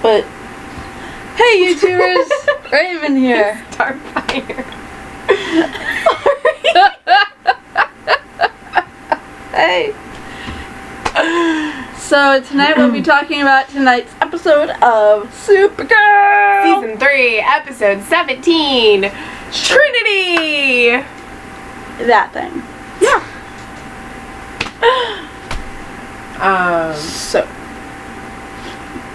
But hey, YouTubers, Raven here. Starfire. Hey. So tonight we'll be talking about tonight's episode of Supergirl. Season 3, episode 17, Trinity. That thing. Yeah. So,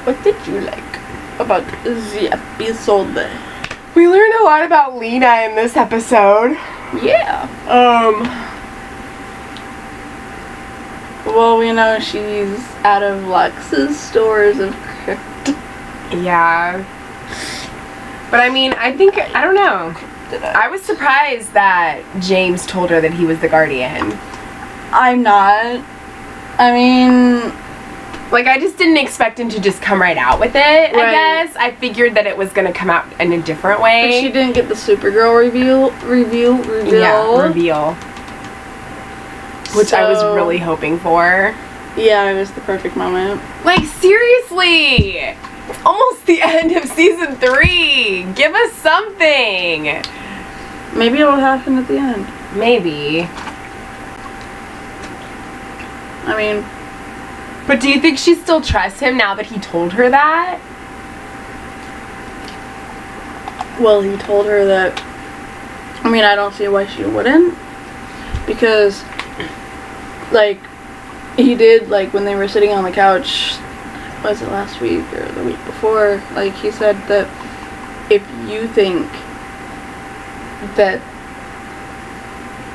what did you like about the episode? We learned a lot about Lena in this episode. Yeah. Well, we know she's out of Lux's stores of kryptonite. Yeah. But I mean, I don't know. I was surprised that James told her that he was the Guardian. I'm not. I mean, like, I just didn't expect him to just come right out with it, right. I guess. I figured that it was going to come out in a different way. But she didn't get the Supergirl reveal. Yeah, reveal. Which I was really hoping for. Yeah, it was the perfect moment. Like, seriously! It's almost the end of season 3! Give us something! Maybe it'll happen at the end. Maybe. I mean... But do you think she still trusts him now that he told her that? Well, he told her that... I mean, I don't see why she wouldn't. Because... like, he did, like, when they were sitting on the couch, was it last week or the week before, like, he said that if you think that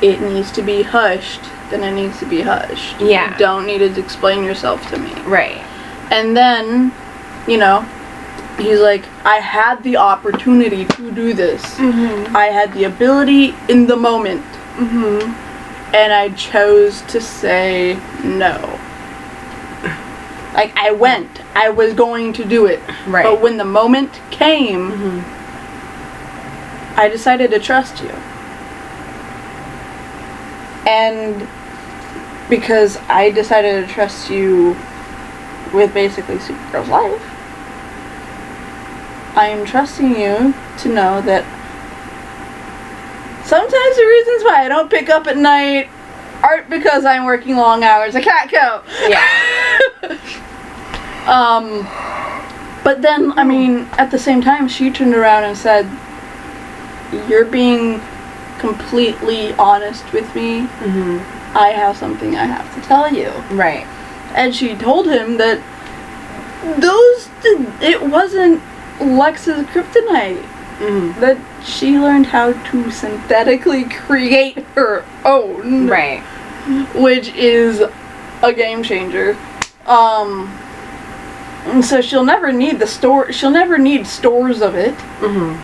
it needs to be hushed, then it needs to be hushed. Yeah. You don't need to explain yourself to me. Right. And then, you know, he's like, I had the opportunity to do this. Mm-hmm. I had the ability in the moment. Mm-hmm. And I chose to say no. Like, I went. I was going to do it. Right. But when the moment came, I decided to trust you. And because I decided to trust you with basically Supergirl's life, I am trusting you to know that sometimes the reasons why I don't pick up at night aren't because I'm working long hours. I can't cope. Yeah. But then, I mean, at the same time, she turned around and said, you're being completely honest with me. Mm-hmm. I have something I have to tell you. Right. And she told him that it wasn't Lex's kryptonite. Mm-hmm. That she learned how to synthetically create her own. Right. Which is a game changer. And so she'll never need she'll never need stores of it. Mm-hmm.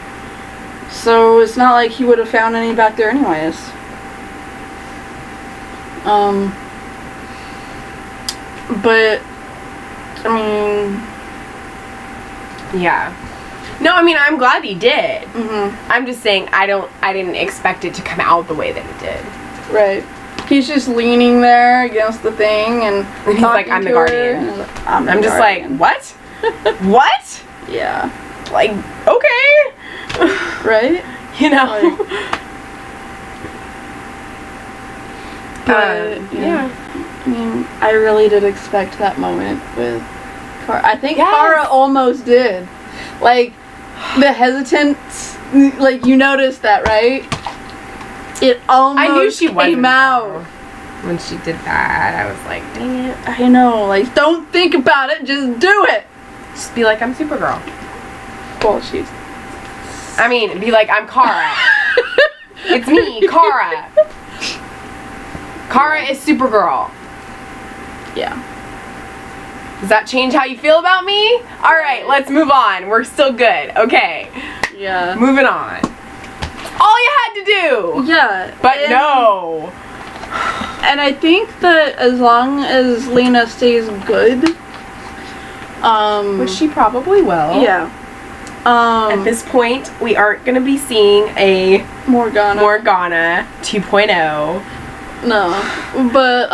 So it's not like he would have found any back there anyways. But, I mean... Yeah. No, I mean, I'm glad he did. Mm-hmm. I'm just saying I didn't expect it to come out the way that it did. Right. He's just leaning there against the thing and he's like, I'm the Guardian. I'm just like, what? What? Yeah. Like, okay. Right? You know? But, yeah. I mean, I really did expect that moment with Kara. I think Kara almost did. Like, the hesitance, like, you noticed that, right? It almost I knew she came out. When she did that, I was like, dang it. I know, like, don't think about it, just do it! Just be like, I'm Supergirl. Well, I mean, be like, I'm Kara. It's me, Kara. Kara is Supergirl. Yeah. Does that change how you feel about me? Alright, let's move on. We're still good. Okay. Yeah. Moving on. All you had to do! Yeah. But no! And I think that as long as Lena stays good, which she probably will. Yeah. At this point, we aren't going to be seeing a Morgana 2.0. No. But,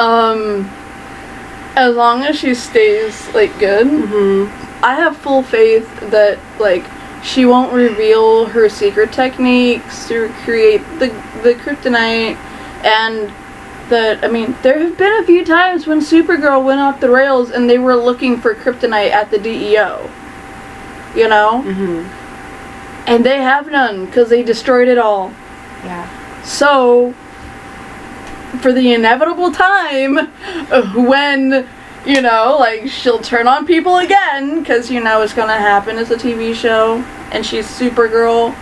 as long as she stays, like, good, I have full faith that, like, she won't reveal her secret techniques to create the kryptonite, and that, I mean, there have been a few times when Supergirl went off the rails and they were looking for kryptonite at the DEO. You know? Mm-hmm. And they have none, because they destroyed it all. Yeah. So, for the inevitable time when, you know, like, she'll turn on people again, because you know it's gonna happen. It's a TV show, and she's Supergirl.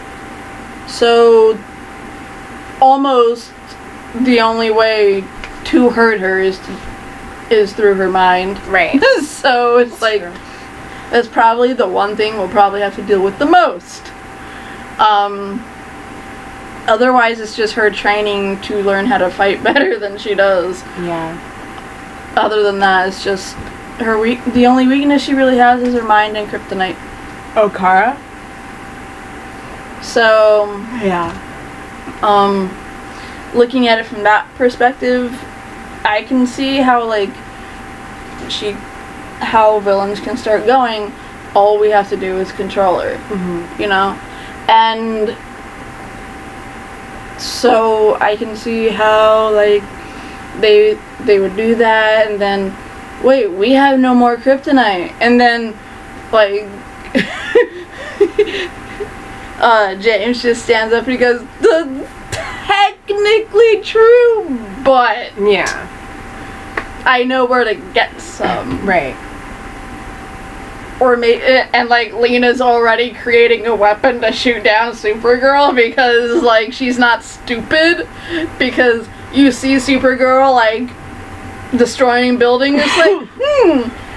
So, almost the only way to hurt her is through her mind. Right. So, it's like, true. That's probably the one thing we'll probably have to deal with the most. Otherwise, it's just her training to learn how to fight better than she does. Yeah. Other than that, it's just the only weakness she really has is her mind and kryptonite. Oh, Kara? So, Yeah. Looking at it from that perspective, I can see how, like, how villains can start going. All we have to do is control her. Mm-hmm. You know? And so I can see how, like, they would do that, and then, wait, we have no more kryptonite, and then, like, James just stands up and he goes, "That's technically true, but Yeah. I know where to get some." Right. Or and like Lena's already creating a weapon to shoot down Supergirl because, like, she's not stupid, because you see Supergirl, like, destroying buildings. It's like,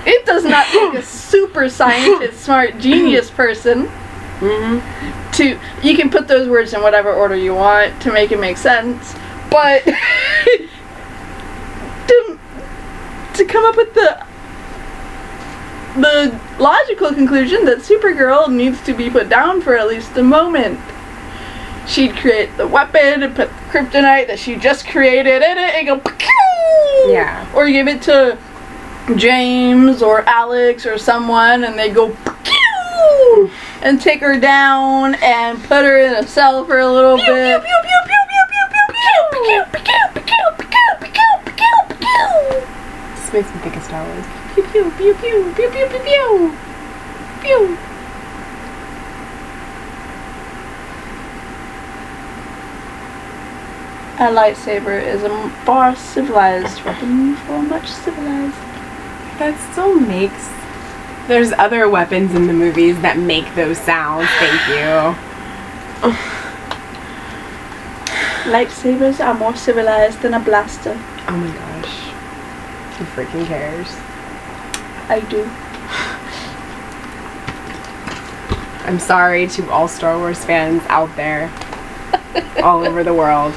it does not take a super scientist, smart genius person to, you can put those words in whatever order you want to make it make sense, but to come up with the logical conclusion that Supergirl needs to be put down for at least a moment. She'd create the weapon and put the kryptonite that she just created in it and go, "Pew!" Yeah. Or give it to James or Alex or someone, and they go, "Pew!" and take her down and put her in a cell for a little bit. This makes me think of Star Wars. Pew pew pew pew pew pew pew pew pew. A lightsaber is a far civilized weapon for much civilized. That still makes... There's other weapons in the movies that make those sounds. Thank you. Lightsabers are more civilized than a blaster. Oh my gosh. Who freaking cares? I do. I'm sorry to all Star Wars fans out there. All over the world.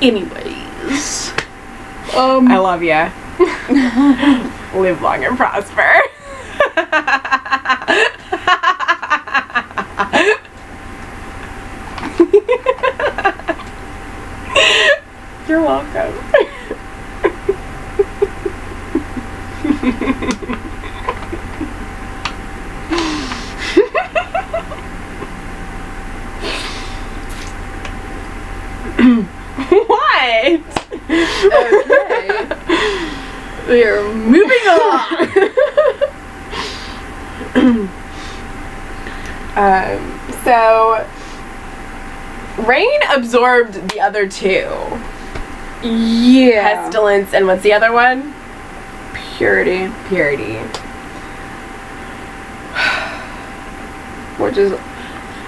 Anyways. I love ya. Live long and prosper. You're welcome. What? Okay. We are moving along. So Rain absorbed the other two. Yeah. Pestilence and what's the other one? Purity. Purity. Which is...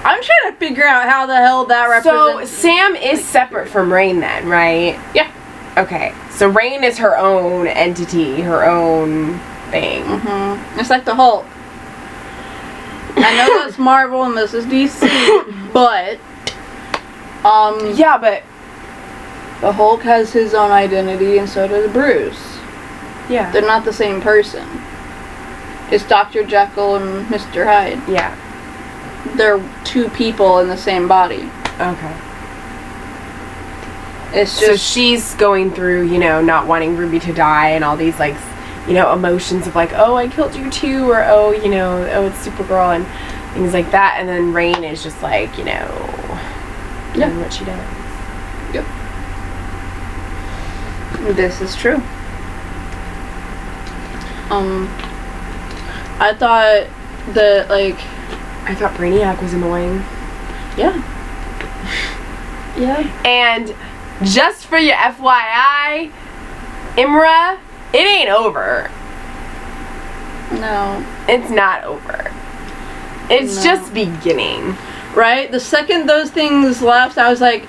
I'm trying to figure out how the hell that So represents... Sam is separate from Rain then, right? Yeah. Okay. So Rain is her own entity, her own thing. Mm-hmm. It's like the Hulk. I know that's Marvel and this is DC, but... Yeah, but... The Hulk has his own identity and so does Bruce. Yeah. They're not the same person. It's Dr. Jekyll and Mr. Hyde. Yeah. They're two people in the same body. Okay. It's just... So she's going through, you know, not wanting Ruby to die and all these, like, you know, emotions of like, oh, I killed you too, or oh, you know, oh, it's Supergirl and things like that. And then Rain is just like, you know, doing what she does. Yep. This is true. I thought that, like... I thought Brainiac was annoying. Yeah. Yeah. And just for your FYI, Imra, it ain't over. No. It's not over. It's just beginning. Right? The second those things left, I was like,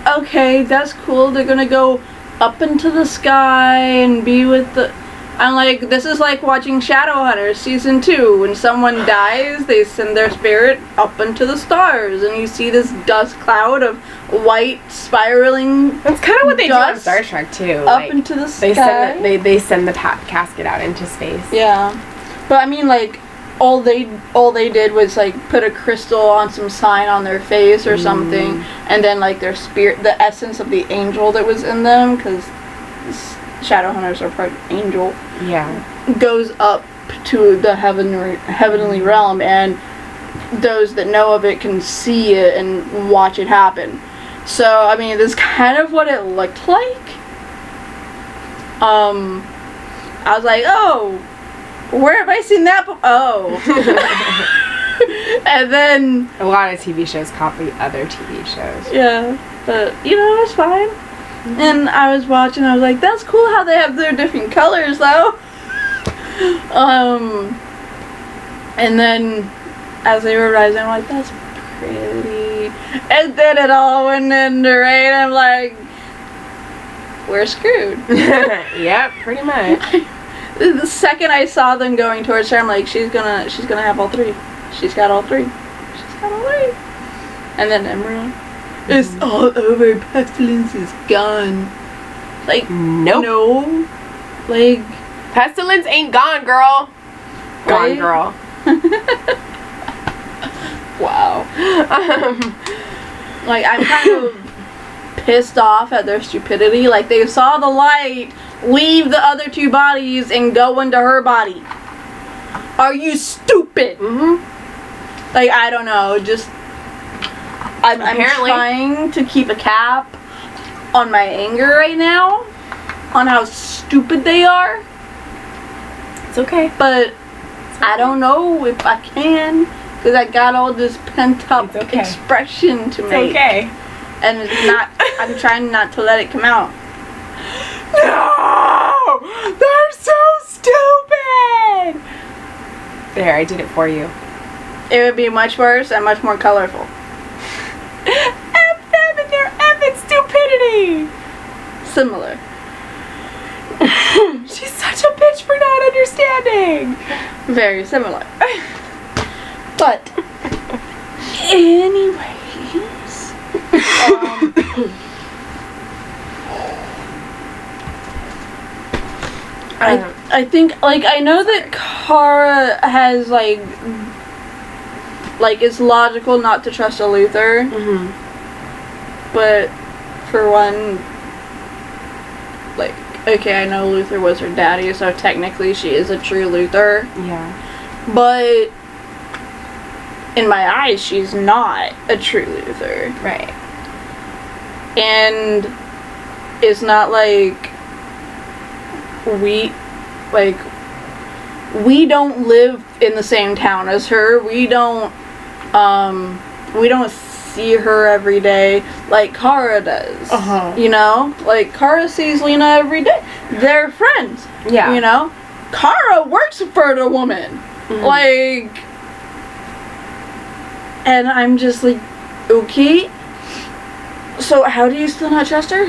okay, that's cool. They're gonna go up into the sky and be with the... I'm like, this is like watching Shadowhunters Season 2. When someone dies, they send their spirit up into the stars, and you see this dust cloud of white spiraling. That's kind of what they do on Star Trek too. Up like, into the sky. They send the casket out into space. Yeah, but I mean, like, all they did was like put a crystal on some sign on their face or something, and then like their spirit, the essence of the angel that was in them, because Shadowhunters are part angel. Yeah. Goes up to the heavenly realm, and those that know of it can see it and watch it happen. So, I mean, this is kind of what it looked like. I was like, oh, where have I seen that? Oh. And then... A lot of TV shows copy other TV shows. Yeah, but, you know, it's fine. And I was watching, I was like, that's cool how they have their different colors, though. And then, as they were rising, I'm like, that's pretty. And then it all went into rain, I'm like, we're screwed. Yep, pretty much. The second I saw them going towards her, I'm like, she's gonna have all three. She's got all three. She's got all three. And then Emerald. It's all over. Pestilence is gone. Like, nope. No. Like, Pestilence ain't gone, girl. Gone, right? girl. Wow. Like, I'm kind of pissed off at their stupidity. Like, they saw the light leave the other two bodies and go into her body. Are you stupid? Like, I don't know. Just... I'm trying to keep a cap on my anger right now, on how stupid they are. It's okay. But I don't know if I can, because I got all this pent up expression to make. It's okay. And it's not, I'm trying not to let it come out. No! They're so stupid! There, I did it for you. It would be much worse and much more colorful. F them and their effing stupidity! Similar. She's such a bitch for not understanding! Very similar. But, anyways... I think, like, I know that Kara has, like, it's logical not to trust a Luther. But, for one, like, okay, I know Luther was her daddy, so technically she is a true Luther. Yeah. But, in my eyes, she's not a true Luther. Right. And it's not like we don't live in the same town as her. We don't see her every day like Kara does. You know? Like, Kara sees Lena every day. They're friends. Yeah. You know? Kara works for the woman. Like, and I'm just like, okay. So how do you still not trust her?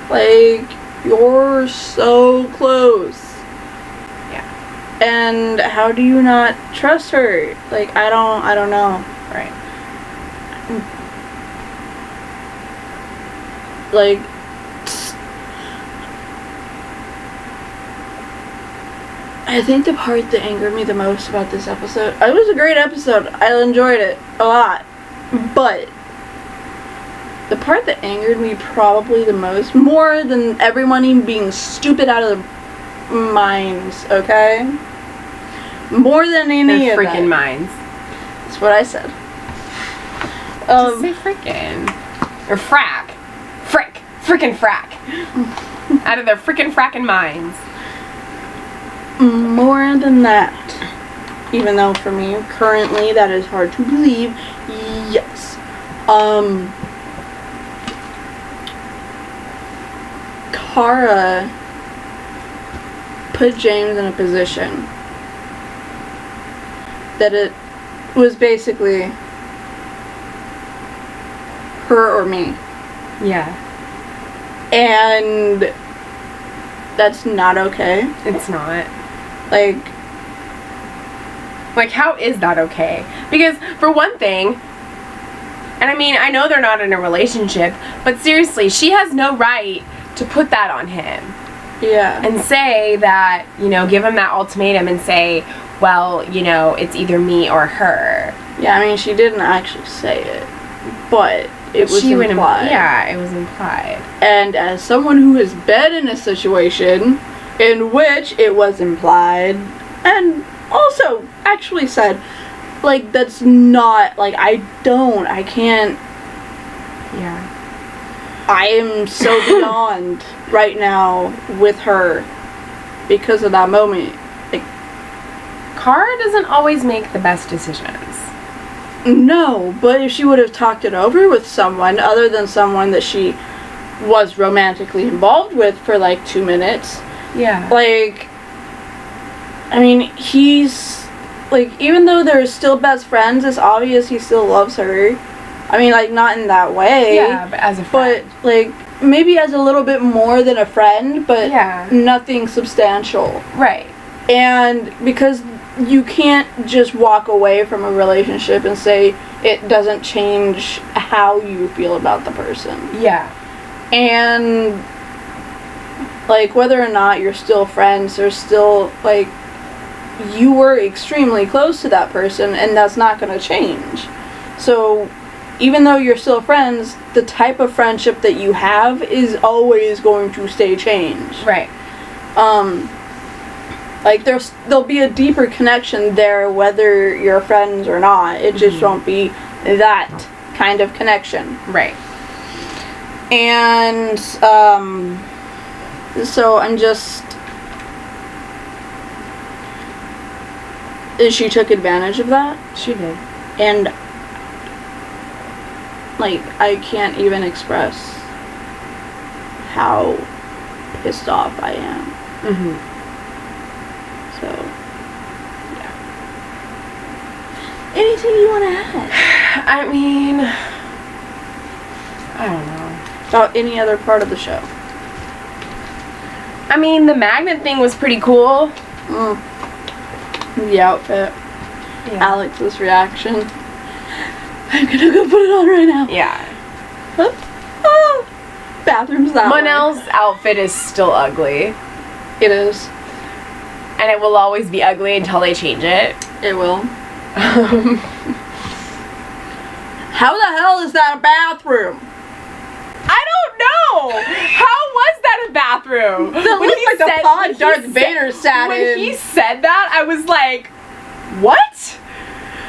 Like, you're so close. Yeah. And how do you not trust her? Like, I don't know. Right. Like, I think the part that angered me the most about this episode, it was a great episode. I enjoyed it a lot. But the part that angered me probably the most, more than everyone even being stupid out of minds, okay? More than any They're of freaking that. minds. That's what I said. Just say frickin'. Or frack. Frick. Frickin' frack. Out of their frickin' frackin' minds. More than that. Even though for me, currently, that is hard to believe. Yes. Kara put James in a position that it was basically her or me. Yeah. And that's not okay. It's not. Like, how is that okay? Because, for one thing, and I mean, I know they're not in a relationship, but seriously, she has no right to put that on him. yeah. And say that, give him that ultimatum and say, well, it's either me or her. Yeah, I mean, she didn't actually say it, but it was implied. Yeah, it was implied. And as someone who has been in a situation in which it was implied, and also actually said, like, that's not, like, I can't. Yeah. I am so beyond right now with her because of that moment. Like, Kara doesn't always make the best decisions. no, but if she would have talked it over with someone other than someone that she was romantically involved with for like 2 minutes, Yeah. like, I mean, he's, like, even though they're still best friends, it's obvious he still loves her. I mean, like, not in that way. Yeah, but as a friend. But, like, maybe as a little bit more than a friend, but Yeah. nothing substantial. Right. And because you can't just walk away from a relationship and say it doesn't change how you feel about the person. Yeah. And, like, whether or not you're still friends, there's still, like, you were extremely close to that person, and that's not going to change. So, even though you're still friends, the type of friendship that you have is always going to stay changed. Right. Like, there'll be a deeper connection there whether you're friends or not. It just won't be that kind of connection. Right. And, so I'm just... She took advantage of that. She did. And, like, I can't even express how pissed off I am. Mm-hmm. So, yeah. Anything you want to add? I mean, I don't know. About any other part of the show? I mean, the magnet thing was pretty cool. The outfit. Yeah. Alex's reaction. I'm gonna go put it on right now. Yeah. Oh, bathroom's that way. Monel's outfit is still ugly. It is. And it will always be ugly until they change it. It will. How the hell is that a bathroom? I don't know! How was that a bathroom? That looked like the pod Darth Vader sat in. When he said that, I was like, what?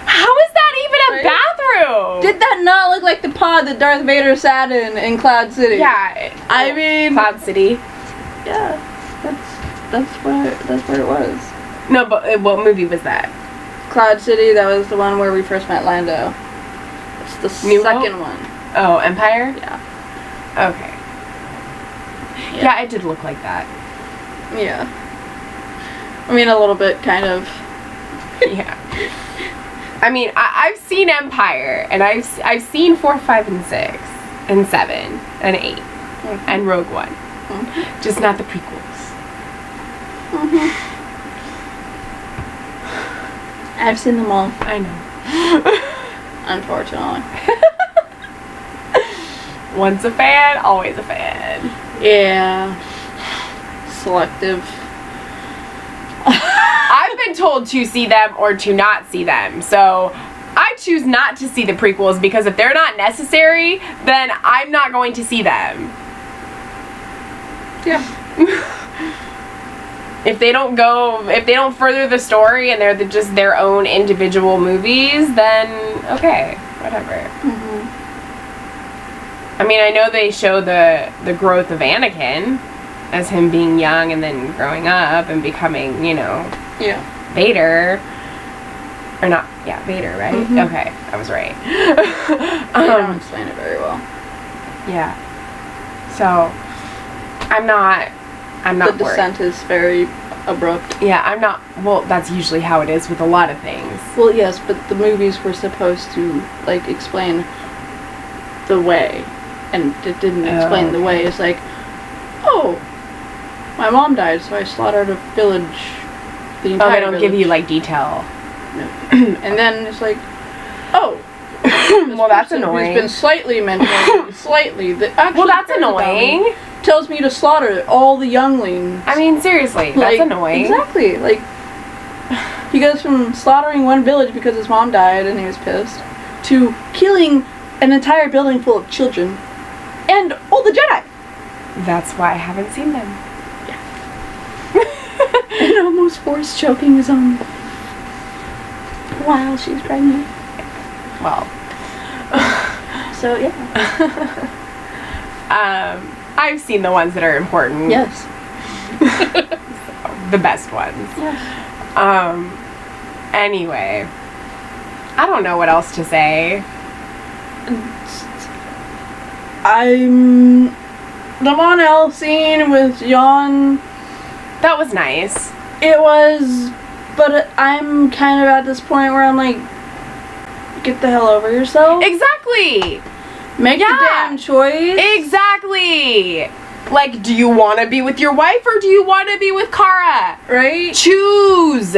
How is that even a bathroom? Did that not look like the pod that Darth Vader sat in Cloud City? Yeah. I mean... Cloud City. Yeah. That's what it was. No, but what movie was that? Cloud City, that was the one where we first met Lando. It's the second one. Oh, Empire? Yeah. Okay. Yeah, it did look like that. Yeah. I mean, a little bit, kind of. Yeah. I mean, I've seen Empire, and I've seen 4, 5, and 6, and 7, and 8, and Rogue One. Just not the prequels. I've seen them all. I know. Unfortunately. Once a fan, always a fan. Yeah. Selective. I've been told to see them or to not see them, so I choose not to see the prequels because if they're not necessary, then I'm not going to see them. Yeah. If they don't further the story and they're just their own individual movies, then okay, whatever. Mm-hmm. I mean, I know they show the growth of Anakin as him being young and then growing up and becoming, Yeah. Vader. Or not, Vader, right? Mm-hmm. Okay, I was right. They don't explain it very well. Yeah. So, I'm not The descent is very abrupt. Yeah, I'm not. Well, that's usually how it is with a lot of things. Well, yes, but the movies were supposed to, like, explain the way. And it didn't explain the way. It's like, oh, my mom died, so I slaughtered a village. The entire they don't give you, village. like, detail. No. And then it's like, oh. Well, that's annoying. Who's been slightly mentioned, slightly. Well, that's annoying. Tells me to slaughter all the younglings. I mean, seriously, that's annoying. Exactly. Like, he goes from slaughtering one village because his mom died and he was pissed, to killing an entire building full of children and all the Jedi. That's why I haven't seen them. Yeah. And almost forced choking his own while she's pregnant. Well. So, yeah. I've seen the ones that are important. Yes. The best ones. Yes. Anyway. I don't know what else to say. The Mon-El scene with Jan. That was nice. It was, but I'm kind of at this point where I'm like, get the hell over yourself. Exactly. Make the damn choice. Exactly. Like, do you want to be with your wife or do you want to be with Kara? Right? Choose.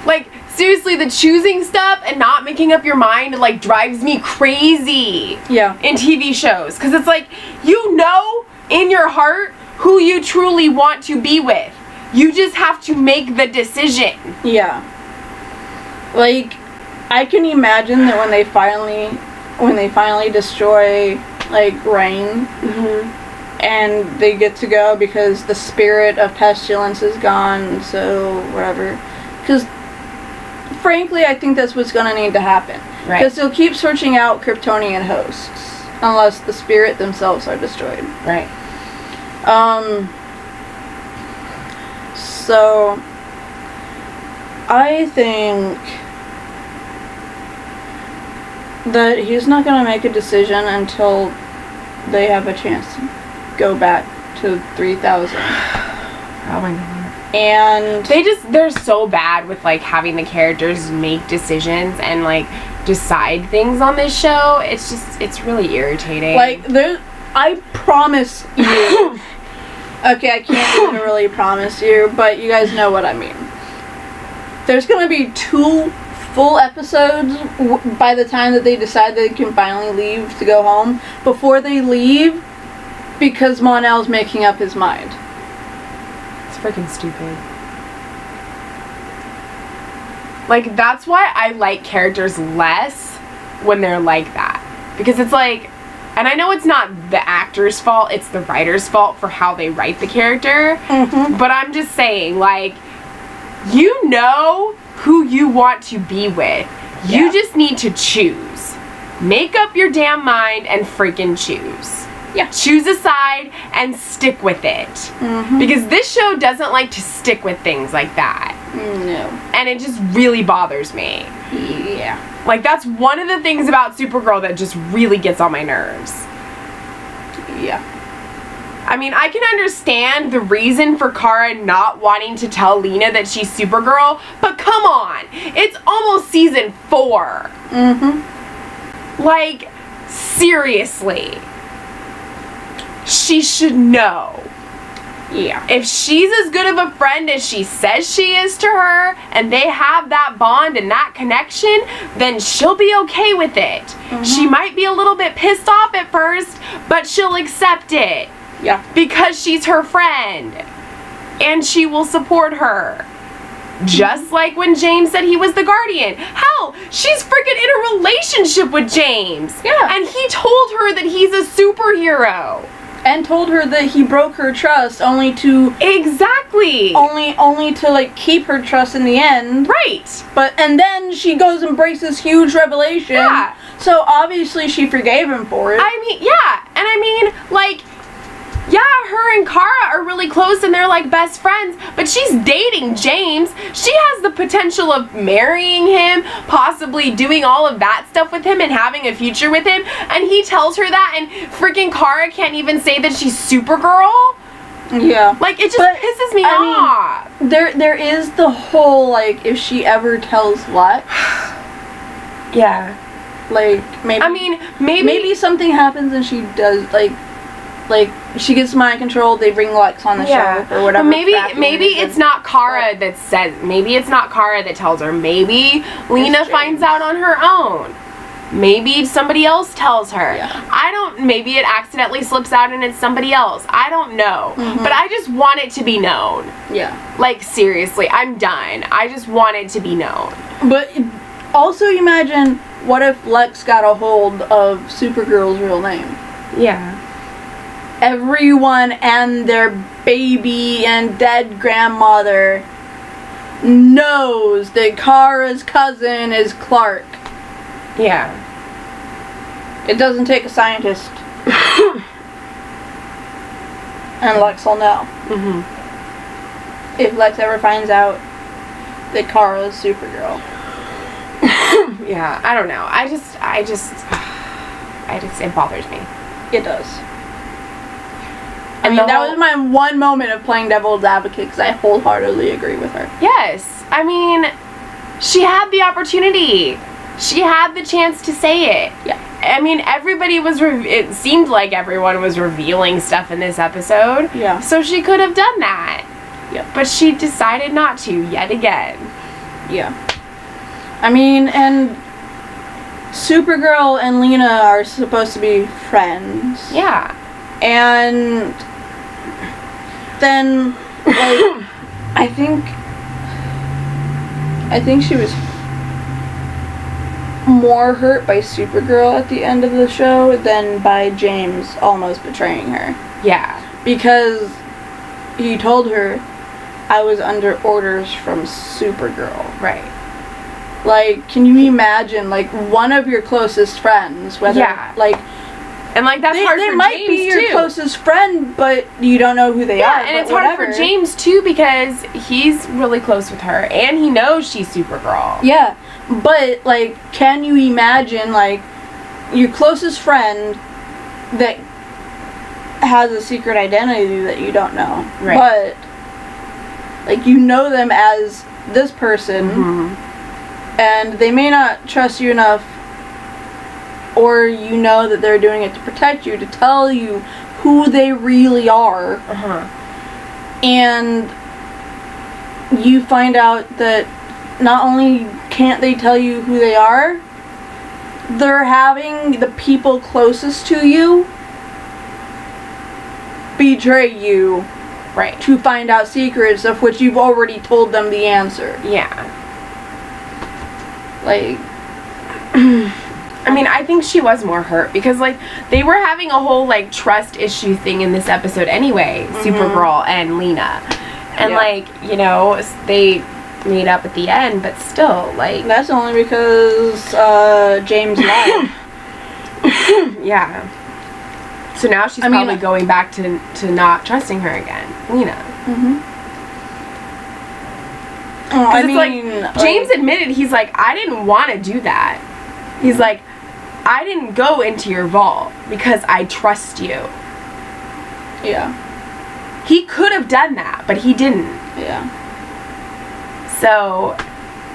Like, seriously, the choosing stuff and not making up your mind, like, drives me crazy. Yeah. In TV shows. Because it's like, in your heart who you truly want to be with. You just have to make the decision. Yeah. Like, I can imagine that when they finally destroy, like, Rain, and they get to go because the spirit of pestilence is gone, so whatever. Because, frankly, I think that's what's gonna need to happen. Right. Because they'll keep searching out Kryptonian hosts, unless the spirit themselves are destroyed. Right. So, I think that he's not going to make a decision until they have a chance to go back to 3000. Oh my god. And they're so bad with, like, having the characters make decisions and, like, decide things on this show. It's really irritating. like, I promise you. Okay, I can't literally promise you, but you guys know what I mean. There's going to be 2 full episodes by the time that they decide they can finally leave to go home, before they leave, because Mon-El's making up his mind. It's freaking stupid. Like, that's why I like characters less when they're like that. Because it's like, and I know it's not the actor's fault, it's the writer's fault for how they write the character, but I'm just saying, like, you know who you want to be with. You just need to choose. Make up your damn mind and freaking choose. Yeah. Choose a side and stick with it. Because this show doesn't like to stick with things like that. No. And it just really bothers me. Yeah. Like, that's one of the things about Supergirl that just really gets on my nerves. Yeah. I mean, I can understand the reason for Kara not wanting to tell Lena that she's Supergirl, but come on! It's almost season 4. Like, seriously. She should know. Yeah. If she's as good of a friend as she says she is to her, and they have that bond and that connection, then she'll be okay with it. She might be a little bit pissed off at first, but she'll accept it. Yeah. Because she's her friend. And she will support her. Just like when James said he was the Guardian. Hell, she's freaking in a relationship with James. Yeah. And he told her that he's a superhero. And told her that he broke her trust only to... Exactly! Only to, like, keep her trust in the end. Right! And then she goes and breaks this huge revelation. Yeah. So, obviously, she forgave him for it. I mean, yeah. And I mean, like... Yeah, her and Kara are really close and they're like best friends, but she's dating James. She has the potential of marrying him, possibly doing all of that stuff with him and having a future with him, and he tells her that, and freaking Kara can't even say that she's Supergirl. Yeah. Like, it just pisses me off. Mean, there is the whole, like, if she ever tells what. Yeah. Like, maybe... I mean, maybe something happens and she does, like, she gets mind control, they bring Lex on the show or whatever. But maybe it's not Kara that says, maybe it's not Kara that tells her. Maybe Lena finds out on her own. Maybe somebody else tells her. Yeah. Maybe it accidentally slips out and it's somebody else. I don't know. Mm-hmm. But I just want it to be known. Yeah. Like, seriously, I'm done. I just want it to be known. But also imagine, what if Lex got a hold of Supergirl's real name? Yeah. Everyone and their baby and dead grandmother knows that Kara's cousin is Clark. Yeah. It doesn't take a scientist. And Lex will know. Mm-hmm. If Lex ever finds out that Kara's Supergirl. Yeah, I don't know. It bothers me. It does. I mean, that was my one moment of playing devil's advocate, because I wholeheartedly agree with her. Yes. I mean, she had the opportunity. She had the chance to say it. Yeah. I mean, it seemed like everyone was revealing stuff in this episode. Yeah. So she could have done that. Yep. But she decided not to, yet again. Yeah. I mean, and Supergirl and Lena are supposed to be friends. Yeah. And then, like, I think she was more hurt by Supergirl at the end of the show than by James almost betraying her. Yeah. Because he told her, I was under orders from Supergirl. Right. Like, can you imagine, like, one of your closest friends, whether, like... And, like, that's hard for James, too. They might be your closest friend, but you don't know who they are. Yeah, and it's hard for James, too, because he's really close with her, and he knows she's Supergirl. Yeah, but, like, can you imagine, like, your closest friend that has a secret identity that you don't know? Right. But, like, you know them as this person, and they may not trust you enough, or you know that they're doing it to protect you, to tell you who they really are. And you find out that not only can't they tell you who they are, they're having the people closest to you betray you. Right. To find out secrets of which you've already told them the answer. Yeah. Like... I mean, I think she was more hurt because, like, they were having a whole, like, trust issue thing in this episode anyway, Supergirl and Lena. And, like, you know, they made up at the end, but still, like... That's only because, James lied. Yeah. So now she's probably going back to not trusting her again. Lena. Like, James admitted, he's like, I didn't want to do that. He's like, I didn't go into your vault because I trust you. Yeah. He could have done that, but he didn't. Yeah. So,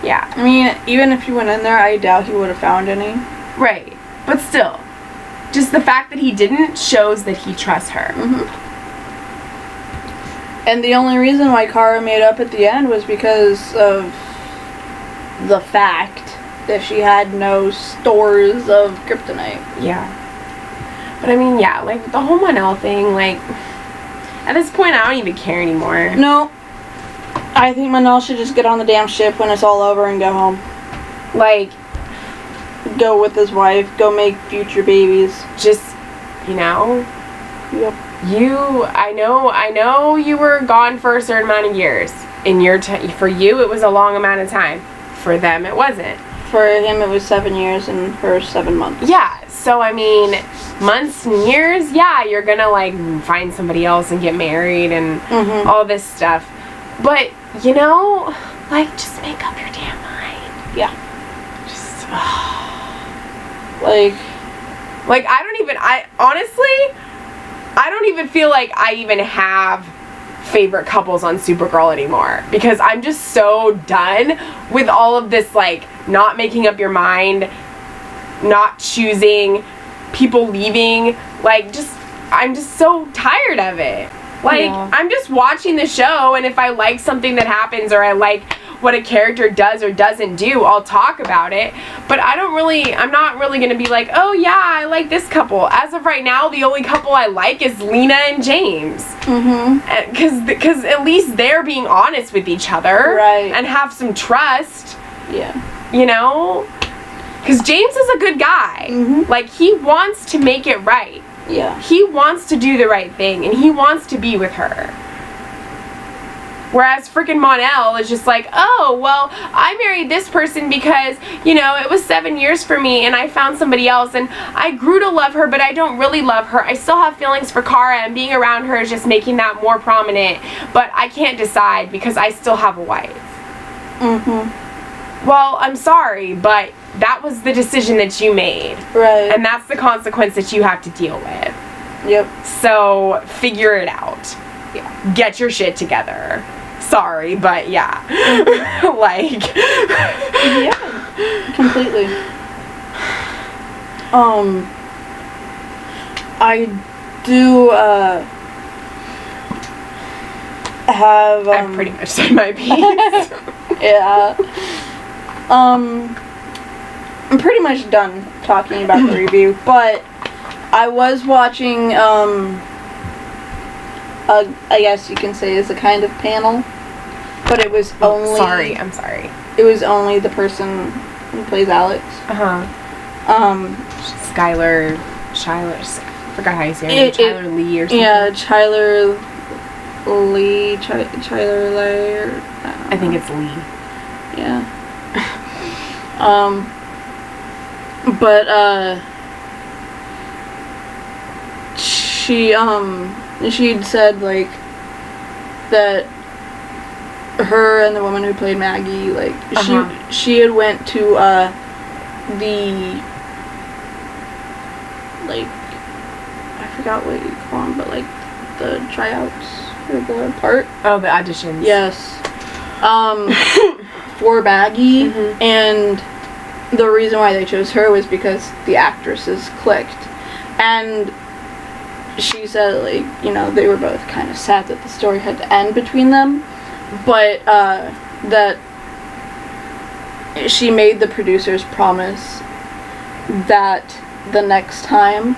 yeah. I mean, even if you went in there, I doubt he would have found any. Right. But still, just the fact that he didn't shows that he trusts her. And the only reason why Kara made up at the end was because of the fact that she had no stores of kryptonite. Yeah. But I mean, yeah, like, the whole Monel thing, like, at this point, I don't even care anymore. No. I think Monel should just get on the damn ship when it's all over and go home. Like, go with his wife, go make future babies. Just, you know? Yep. I know you were gone for a certain amount of years. For you, it was a long amount of time. For them, it wasn't. For him, it was 7 years, and her 7 months. Yeah, so I mean, months and years, yeah, you're gonna, like, find somebody else and get married and all this stuff. But, you know, like, just make up your damn mind. Yeah. Just, Like, honestly, I don't even feel like I even have favorite couples on Supergirl anymore, because I'm just so done with all of this, like, not making up your mind, not choosing, people leaving, like, I'm just so tired of it. Like, yeah. I'm just watching the show, and if I like something that happens, or I like what a character does or doesn't do, I'll talk about it. But I'm not really gonna be like, oh yeah, I like this couple. As of right now, the only couple I like is Lena and James. Because at least they're being honest with each other. Right. And have some trust. Yeah. You know? Because James is a good guy. Like, he wants to make it right. Yeah. He wants to do the right thing, and he wants to be with her. Whereas freaking Mon-El is just like, oh, well, I married this person because, you know, it was 7 years for me, and I found somebody else, and I grew to love her, but I don't really love her. I still have feelings for Kara, and being around her is just making that more prominent, but I can't decide because I still have a wife. Well, I'm sorry, but that was the decision that you made. Right. And that's the consequence that you have to deal with. Yep. So, figure it out. Yeah. Get your shit together. Sorry, but yeah. Like. Yeah. Completely. I do, have, I've pretty much said my piece. Yeah. I'm pretty much done talking about the review, but I was watching, I guess you can say is a kind of panel, but it was only... I'm sorry. It was only the person who plays Alex. Skylar, I forgot how you say her name. Chyler Lee or something. Yeah, Chyler Lee, Chyler Lee, I think it's Lee. Yeah. But, she'd said, like, that her and the woman who played Maggie, like, she had went to, the, like, I forgot what you call them, but, like, the tryouts, or the part. Oh, the auditions. Yes. For Maggie, and the reason why they chose her was because the actresses clicked. And she said, like, you know, they were both kind of sad that the story had to end between them, but that she made the producers promise that the next time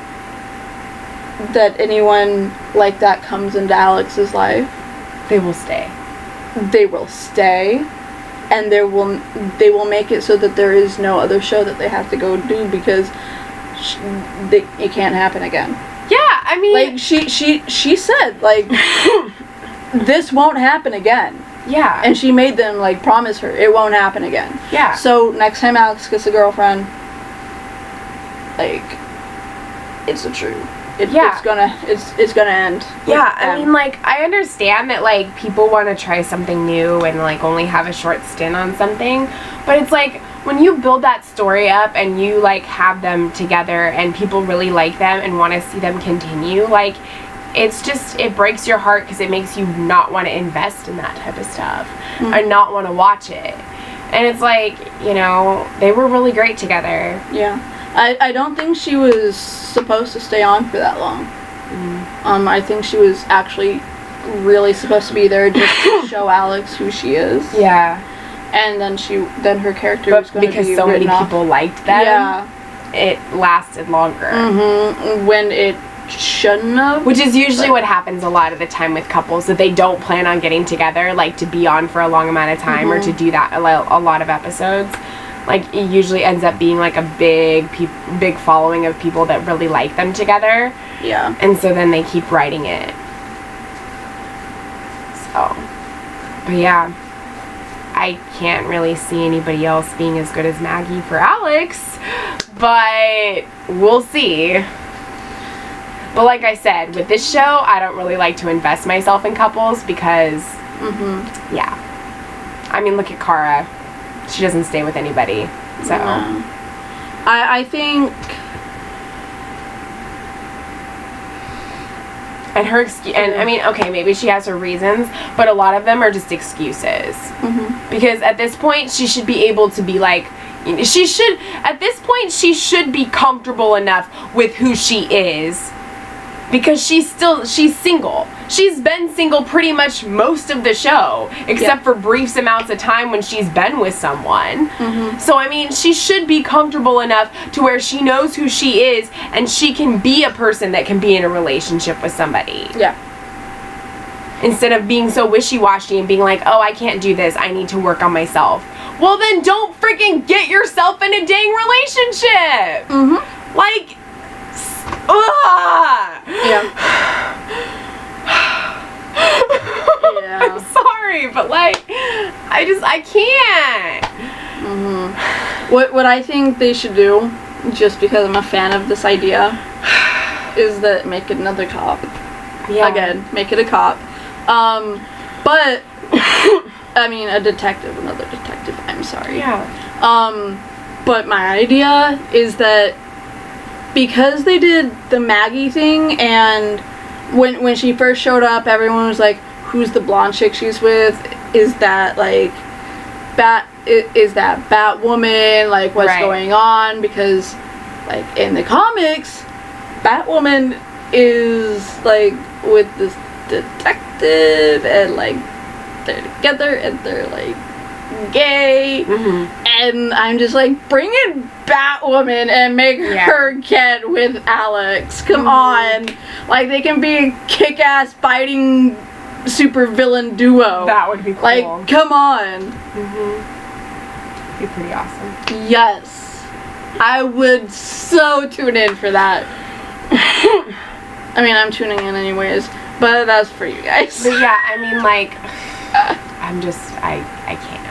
that anyone like that comes into Alex's life, they will stay. They will stay, and they will make it so that there is no other show that they have to go do, because it can't happen again. Yeah, I mean, like she said, like, this won't happen again. Yeah. And she made them, like, promise her it won't happen again. Yeah. So next time Alex gets a girlfriend, like, it's a true. It's gonna end. Yeah, I mean, like, I understand that, like, people want to try something new and, like, only have a short stint on something, but it's like, when you build that story up and you, like, have them together and people really like them and want to see them continue, like, it's just, it breaks your heart because it makes you not want to invest in that type of stuff and not want to watch it. And it's like, you know, they were really great together. Yeah. I don't think she was supposed to stay on for that long. I think she was actually really supposed to be there just to show Alex who she is. Yeah. And then her character was going to be because so many people liked them. Yeah. It lasted longer. When it shouldn't have. Which is usually what happens a lot of the time with couples, that they don't plan on getting together, like, to be on for a long amount of time or to do that a lot of episodes. Like, it usually ends up being, like, a big following of people that really like them together. Yeah. And so then they keep writing it. So, but yeah, I can't really see anybody else being as good as Maggie for Alex, but we'll see. But like I said, with this show, I don't really like to invest myself in couples because, yeah. I mean, look at Kara. She doesn't stay with anybody, so. No. I think... And her excuse, and I mean, okay, maybe she has her reasons, but a lot of them are just excuses. Because at this point, she should be able to be like, at this point, she should be comfortable enough with who she is. Because she's single. She's been single pretty much most of the show, except for brief amounts of time when she's been with someone. So, I mean, she should be comfortable enough to where she knows who she is, and she can be a person that can be in a relationship with somebody. Yeah. Instead of being so wishy-washy and being like, oh, I can't do this, I need to work on myself. Well, then don't freaking get yourself in a dang relationship! Like... Yeah. I'm sorry, but like, I can't. What I think they should do, just because I'm a fan of this idea, is that make it another cop. Yeah. Again, make it a cop. But I mean another detective. I'm sorry. Yeah. But my idea is that because they did the Maggie thing, and when she first showed up, everyone was like, who's the blonde chick she's with? Is that like is that Batwoman? Like, what's going on? Because like in the comics, Batwoman is like with this detective, and like they're together and they're like gay, and I'm just like, bring in Batwoman and make her get with Alex. Come on, like they can be a kick-ass fighting super villain duo. That would be cool. Like, come on. Be pretty awesome. Yes, I would so tune in for that. I mean, I'm tuning in anyways, but that's for you guys. But yeah, I mean, like, I can't.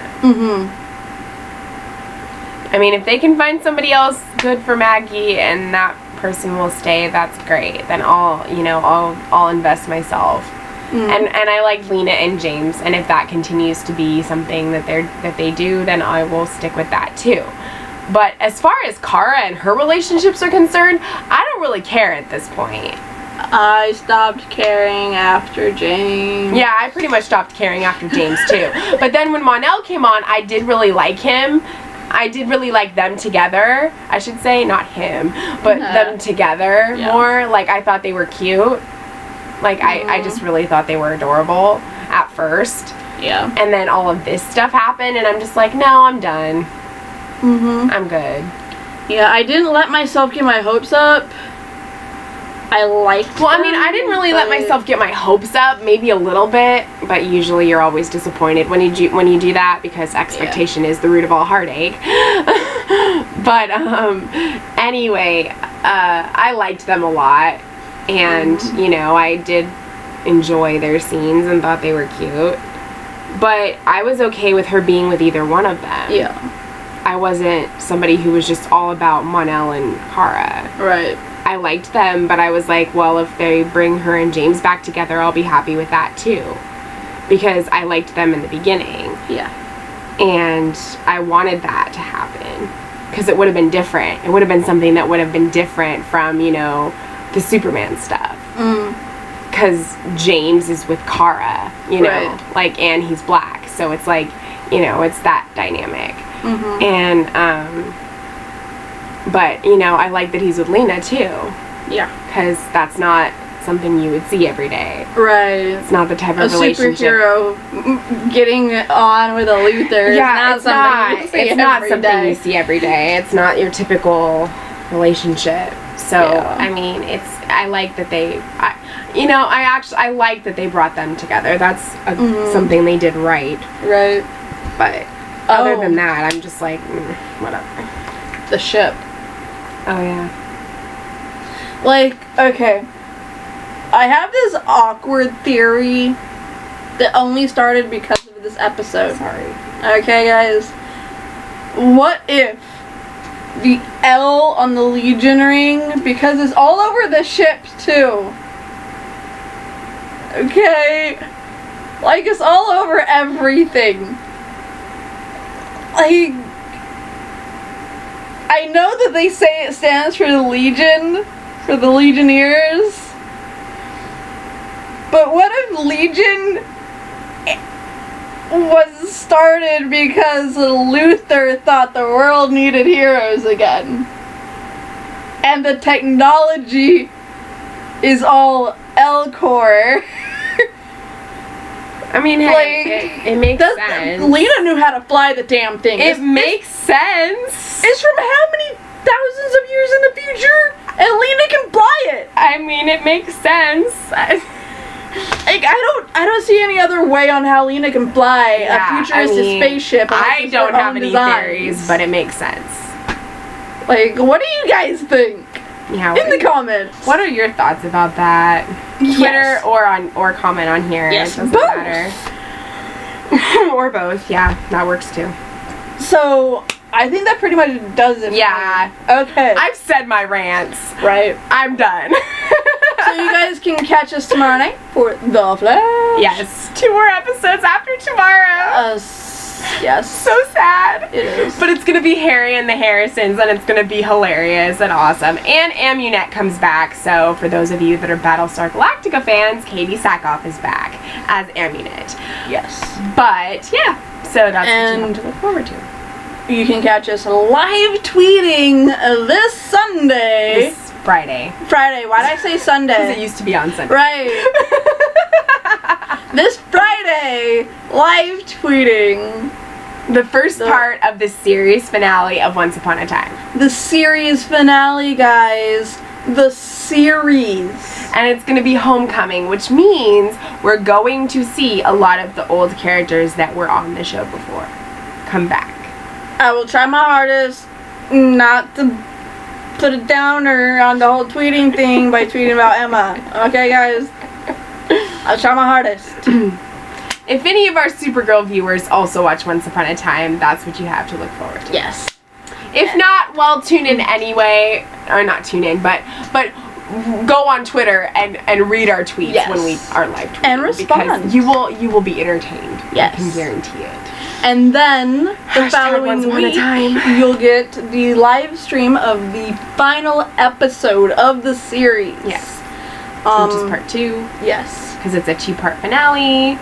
I mean, if they can find somebody else good for Maggie and that person will stay, that's great. Then I'll invest myself. And I like Lena and James, and if that continues to be something that they do, then I will stick with that too. But as far as Kara and her relationships are concerned, I don't really care at this point. I stopped caring after James. Yeah, I pretty much stopped caring after James too. But then when Mon-El came on, I did really like him. I did really like them together. I should say, not him, but them together more. Like, I thought they were cute. Like, I just really thought they were adorable at first. Yeah. And then all of this stuff happened, and I'm just like, no, I'm done. I'm good. Yeah, I didn't let myself get my hopes up. I liked them, I mean, I didn't really let myself get my hopes up, maybe a little bit, but usually you're always disappointed when you do that, because expectation is the root of all heartache. But anyway, I liked them a lot, and I did enjoy their scenes and thought they were cute. But I was okay with her being with either one of them. Yeah. I wasn't somebody who was just all about Mon-El and Kara. Right. I liked them, but I was like, well, if they bring her and James back together, I'll be happy with that too. Because I liked them in the beginning. Yeah. And I wanted that to happen. Because it would have been different. It would have been something that would have been different from, the Superman stuff. Because James is with Kara, like, and he's black. So it's like, it's that dynamic. And, but, I like that he's with Lena, too. Yeah. Because that's not something you would see every day. Right. It's not the type of relationship. A superhero getting on with a Luther is not something you see every day. It's not your typical relationship. So, I mean, I like that they, I like that they brought them together. That's something they did right. Right. But other than that, I'm just like, whatever. The ship. Oh, yeah. Like, okay, I have this awkward theory that only started because of this episode. Sorry. Okay, guys. What if the L on the Legion ring, because it's all over the ship too. Okay? Like, it's all over everything. Like, I know that they say it stands for the Legion, for the Legionnaires. But what if Legion was started because Luther thought the world needed heroes again? And the technology is all L-core. I mean, hey, it makes sense. Lena knew how to fly the damn thing. It makes sense. It's from how many thousands of years in the future? And Lena can fly it. I mean, it makes sense. Like, I don't see any other way on how Lena can fly a futuristic spaceship. I don't have any theories, but it makes sense. Like, what do you guys think? Yeah, in the comments. What are your thoughts about that? Twitter or comment on here. Yes, it doesn't both. matter. Or both. Yeah, that works too. So I think that pretty much does it. Yeah. Okay. I've said my rants. Right. I'm done. So you guys can catch us tomorrow night for The Flash. Yes. 2 more episodes after tomorrow. Yes. So sad. It is. But it's going to be Harry and the Harrisons, and it's going to be hilarious and awesome. And Amunet comes back, so for those of you that are Battlestar Galactica fans, Katie Sackhoff is back as Amunet. Yes. But, yeah. So that's what you have to look forward to. You can catch us live tweeting this Sunday. This Friday. Friday. Why did I say Sunday? Because it used to be on Sunday. Right. This Friday, live tweeting the first part of the series finale of Once Upon a Time. The series finale, guys. The series. And it's going to be Homecoming, which means we're going to see a lot of the old characters that were on the show before come back. I will try my hardest not to put a downer on the whole tweeting thing by tweeting about Emma. Okay, guys? I'll try my hardest. If any of our Supergirl viewers also watch Once Upon a Time, that's what you have to look forward to. Yes. If not, well, tune in anyway. Or not tune in, but go on Twitter and read our tweets when we are live tweeting. And respond. Because you will be entertained. Yes. I can guarantee it. And then the following week, you'll get the live stream of the final episode of the series. Yes. Which is part 2. Yes. Because it's a 2-part finale.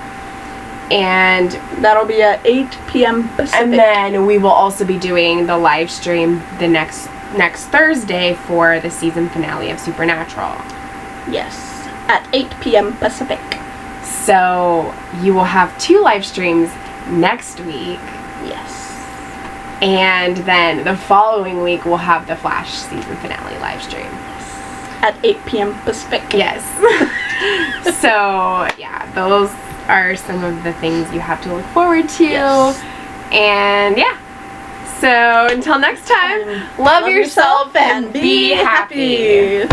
And that'll be at 8 p.m. Pacific. And then we will also be doing the live stream the next Thursday for the season finale of Supernatural. Yes. At 8 p.m. Pacific. So you will have 2 live streams next week. Yes. And then the following week we'll have the Flash season finale live stream. At 8 p.m. Pacific. Yes. So, yeah, those are some of the things you have to look forward to. Yes. And, yeah. So, until next time, love yourself and be happy.